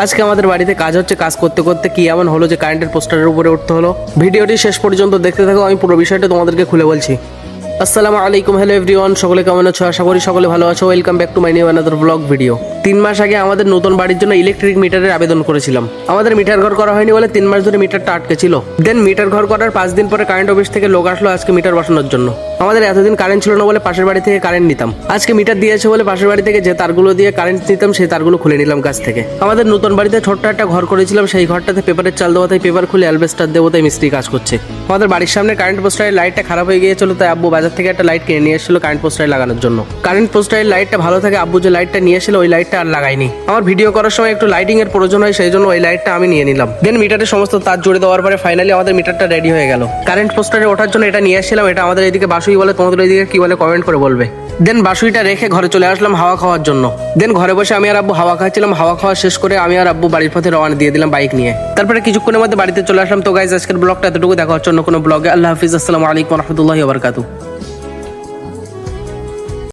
আজকে আমাদের বাড়িতে কাজ হচ্ছে, কাজ করতে করতে কি এমন হলো যে কারেন্টের পোস্টারের উপরে উঠতে হলো। ভিডিওটি শেষ পর্যন্ত দেখতে থাকো, আমি পুরো বিষয়টা তোমাদেরকে খুলে বলছি। আসসালামু আলাইকুম, হ্যালো এভরিওয়ান, সকলে কেমন আছো? আশা করি সকলে ভালো আছো। Welcome back to my new another blog video. 3 মাস আগে আমাদের নতুন বাড়ির জন্য ইলেকট্রিক মিটারের আবেদন করেছিলাম। আমাদের মিটার ঘর করা হয়নি বলে 3 মাস ধরে মিটারটা আটকে ছিল। দেন মিটার ঘর করার 5 দিন পরে কারেন্ট অফিস থেকে লোক আসলো আজকে মিটার বসানোর জন্য। আমাদের এতদিন কারেন্ট ছিল না বলে পাশের বাড়ি থেকে কারেন্ট নিতাম। আজকে মিটার দিয়েছে বলে পাশের বাড়ি থেকে যে তারগুলো দিয়ে কারেন্ট নিতাম সেই তারগুলো খুলে নিলাম কাছ থেকে। আমাদের নতুন বাড়িতে ছোট্ট একটা ঘর করেছিলাম, সেই ঘরটাতে পেপারের চাল দেওয়া, তাই পেপার খুলে অ্যালবেস্টার দেবো, তাই মিস্ত্রি কাজ করছে। আমাদের বাড়ির সামনে কারেন্ট পোস্টারের লাইটটা খারাপ হয়ে গিয়েছিল, তাই আব্বু বাজার থেকে একটা লাইট কিনে নিয়ে এসেছিল কারেন্ট পোস্টারে লাগানোর জন্য। কারেন্ট পোস্টারের লাইটটা ভালো থাকে, আব্বু যে লাইটটা নিয়ে এসেছিল ওই লাইটটা আর লাগাইনি। আমার ভিডিও করার সময় একটু লাইটিং এর প্রয়োজন হয়, সেই জন্য ওই লাইটটা আমি নিয়ে নিলাম। দেন মিটারের সমস্ত তার জুড়ে দেওয়ার পরে ফাইনালি আমাদের মিটারটা রেডি হয়ে গেল। কারেন্ট পোস্টারে ওঠার জন্য এটা নিয়ে এসেছিলাম। এটা আমাদের এদিকে বাসুই বলে, তোমাদের ওইদিকে কি বলে কমেন্ট করে বলবে। দেন বাসুইটা রেখে ঘরে চলে আসলাম হাওয়া খাওয়ার জন্য। দেন ঘরে বসে আমি আর আব্বু হাওয়া খাচ্ছিলাম। হাওয়া খাওয়া শেষ করে আমি আর আব্বু বাড়ির পথে রওনা দিয়ে দিলাম বাইক নিয়ে। তারপরে কিছুক্ষণের মধ্যে বাড়িতে চলে আসলাম। তো গাইজ, আজকের ব্লগটা এতটুকু, দেখা হচ্ছে অন্য কোনো ব্লগে। আল্লাহ হাফিজ, আসসালামু আলাইকুম ওয়া রাহমাতুল্লাহি ওয়া বারাকাতুহু।